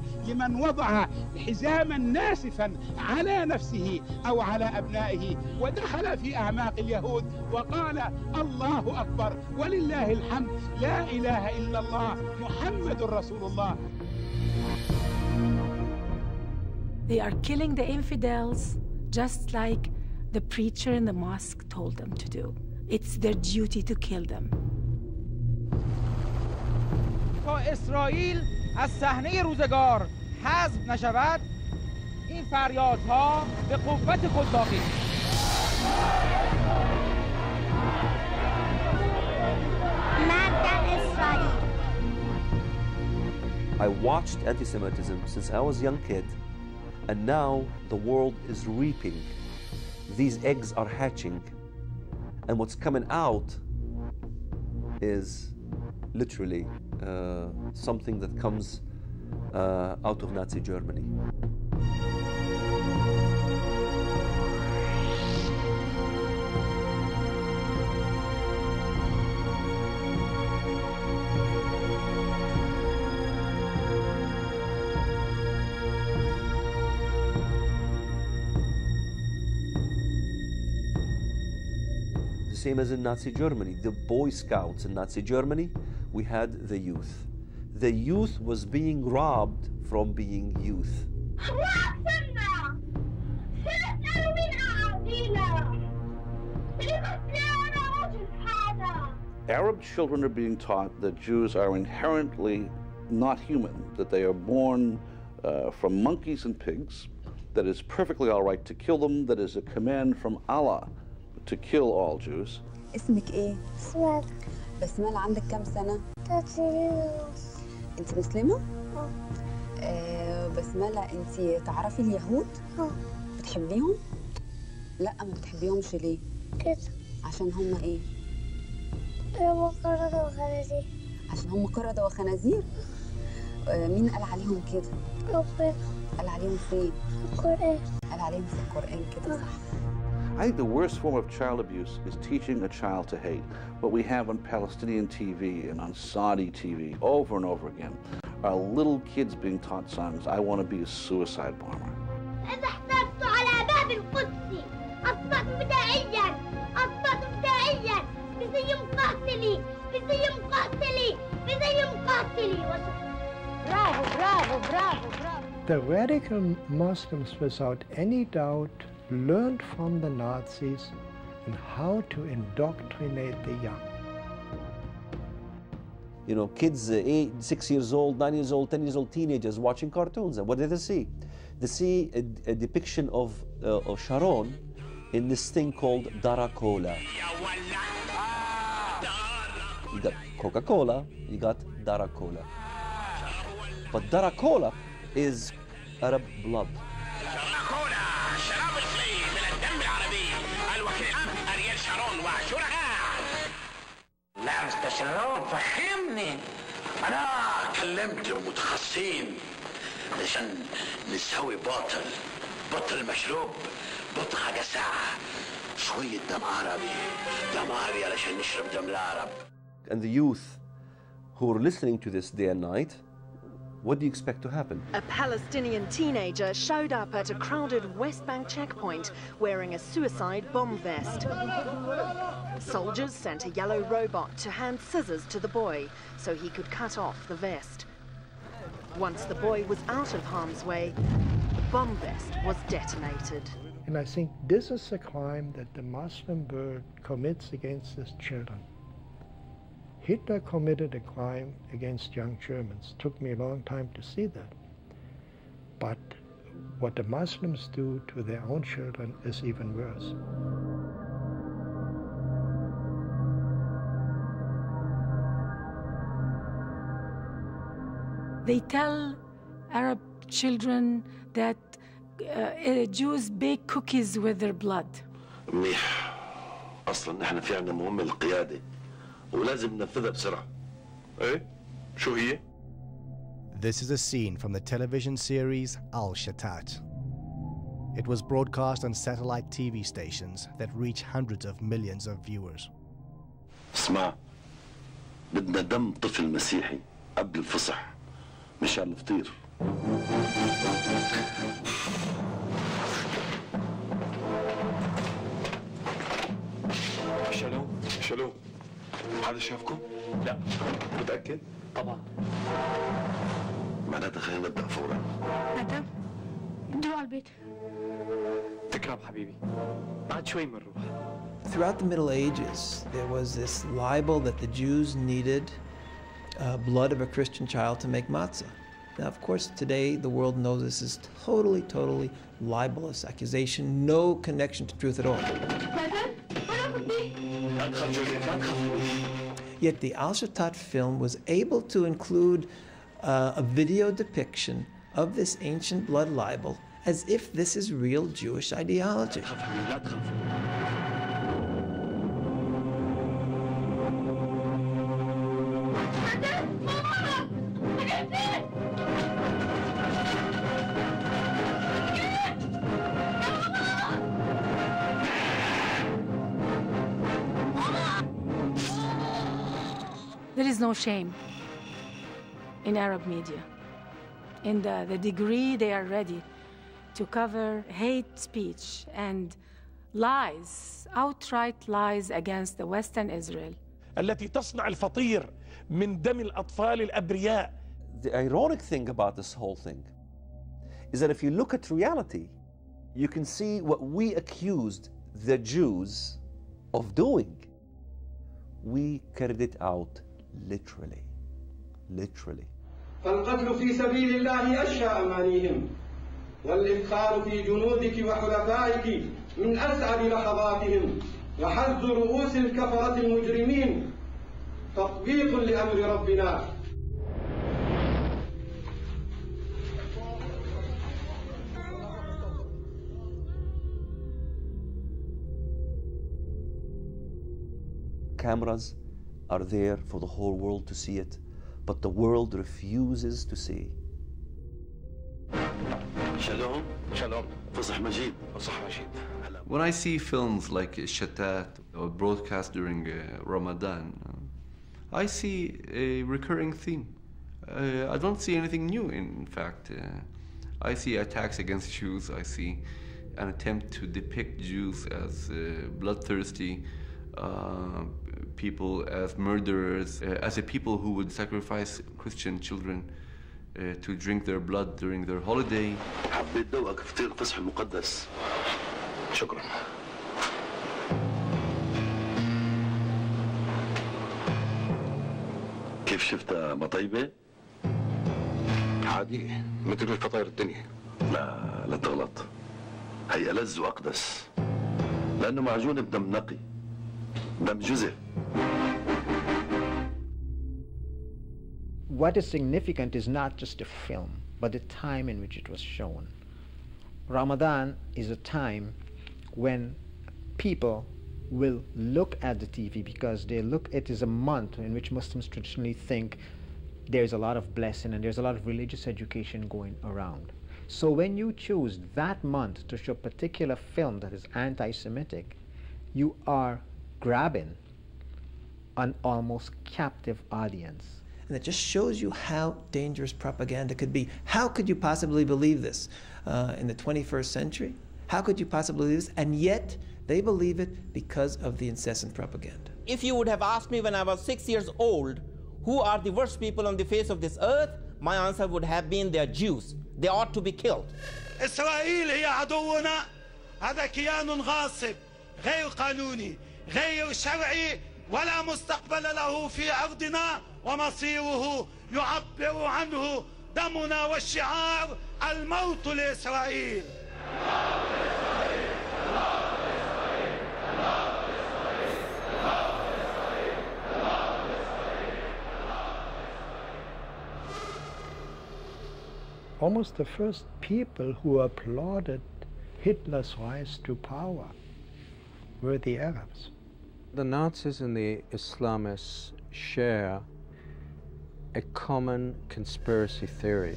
جزاء لمن وضع حزاما ناسفا على نفسه أو على أبنائه ودخل في أعماق اليهود وقال الله أكبر ولله الحمد لا إله إلا الله محمد رسول الله. They are killing the infidels just like the preacher in the mosque told them to do. It's their duty to kill them. تا اسرائیل از صحنه روزگار حذف نشود، این فریادها به قوت خود باقی I watched anti-Semitism since I was a young kid, and now the world is reaping. These eggs are hatching, and what's coming out is literally something that comes out of Nazi Germany. The same as in Nazi Germany, the Boy Scouts in Nazi Germany, we had the youth. The youth was being robbed from being youth. Arab children are being taught that Jews are inherently not human, that they are born from monkeys and pigs, that it's perfectly all right to kill them, that is a command from Allah to kill all Jews. اسمك ايه؟ اسمها بسملة. عندك كام سنة؟ 3 سنين ونص. انت مسلمة؟ بسملة، انت تعرفي اليهود؟ بتحبيهم؟ لا ما بتحبيهمش ليه؟ كده. عشان هم ايه؟ هم قردة وخنازير. عشان هم قردة وخنازير؟ مين قال عليهم كده؟ ربنا. قال عليهم فين؟ القرآن. قال عليهم في القرآن كده صح. I think the worst form of child abuse is teaching a child to hate. What we have on Palestinian TV and on Saudi TV over and over again are little kids being taught songs, I want to be a suicide bomber. إذا احتفظت على باب القدس أصبحت بدائيا بزي مقاتلي برافو. The radical Muslims, without any doubt, learned from the Nazis in how to indoctrinate the young. You know, kids 6 years old, 9 years old, 10 years old, teenagers watching cartoons. And what did they see? They see a depiction of Sharon in this thing called Dara-Cola. You got Coca-Cola, you got Dara-Cola. But Dara-Cola is Arab blood. لا مستشارون فهمني. أنا كلمت متخصصين علشان نسوي بطل مشروب، بطل حاجة ساعة، شوية دم عربي علشان نشرب دم العرب. And the youth who are listening to this day and night, what do you expect to happen? A Palestinian teenager showed up at a crowded West Bank checkpoint wearing a suicide bomb vest. Soldiers sent a yellow robot to hand scissors to the boy so he could cut off the vest. Once the boy was out of harm's way, the bomb vest was detonated. And I think this is the crime that the Muslim world commits against its children. Hitler committed a crime against young Germans. Took me a long time to see that. But what the Muslims do to their own children is even worse. They tell Arab children that Jews bake cookies with their blood. منيح. أصلاً نحن في عندنا مهمة للقيادة ولازم ننفذها بسرعة. إيه؟ شو هي؟ This is a scene from the television series Al-Shatat. It was broadcast on satellite TV stations that reach hundreds of millions of viewers. اسمع، بدنا دم طفل مسيحي قبل الفصح مشان الفطير. شالوه حد شافكم؟ لا. متأكد؟ طبعا. معناتها خلينا نبدأ فورا. مدام ادوا على البيت. تكرم حبيبي. بعد شوي بنروح. Throughout the Middle Ages, there was this libel that the Jews needed blood of a Christian child to make matzah. Now, of course, today the world knows this is totally libelous accusation, no connection to truth at all. Yet the Al-Shatat film was able to include a video depiction of this ancient blood libel as if this is real Jewish ideology. There is no shame in Arab media in the degree they are ready to cover hate speech and lies, outright lies against the Western Israel. التي تصنع الفطير من دم الأطفال الأبرياء. The ironic thing about this whole thing is that if you look at reality, you can see what we accused the Jews of doing. We carried it out literally. فالقتل في سبيل الله أشهى أمانيهم والإدخال في جنودك وحلفائك من أسعد لحظاتهم وحز رؤوس الكفرة المجرمين تطبيق لأمر ربنا. Cameras are there for the whole world to see it, but the world refuses to see. Shalom. Shalom. فصح مجيد. فصح مجيد. When I see films like Shatat or broadcast during Ramadan, I see a recurring theme. I don't see anything new, in fact. I see attacks against Jews. I see an attempt to depict Jews as bloodthirsty people, as murderers, as a people who would sacrifice Christian children to drink their blood during their holiday. حبيت ذوقك فطير الفصح المقدس. شكرا. كيف شفتها مطيبة؟ عادية مثل الفطاير الدنيا. لا تغلط. هي ألذ وأقدس. لأنه معجون بدم نقي. دم جزء. What is significant is not just the film, but the time in which it was shown. Ramadan is a time when people will look at the TV because it is a month in which Muslims traditionally think there's a lot of blessing and there's a lot of religious education going around. So when you choose that month to show a particular film that is anti-Semitic, you are grabbing an almost captive audience. And it just shows you how dangerous propaganda could be. How could you possibly believe this in the 21st century? How could you possibly believe this? And yet, they believe it because of the incessant propaganda. If you would have asked me when I was 6 years old, who are the worst people on the face of this earth, my answer would have been they're Jews. They ought to be killed. إسرائيل هي عدونا. هذا كيان غاصب غير قانوني غير شرعي ولا مستقبل له في أرضنا ومصيره يعبر عنه دمنا والشعار الموت لإسرائيل. Almost the first people who applauded Hitler's rise to power were the Arabs. The Nazis and the Islamists share a common conspiracy theory.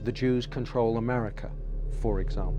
The Jews control America, for example.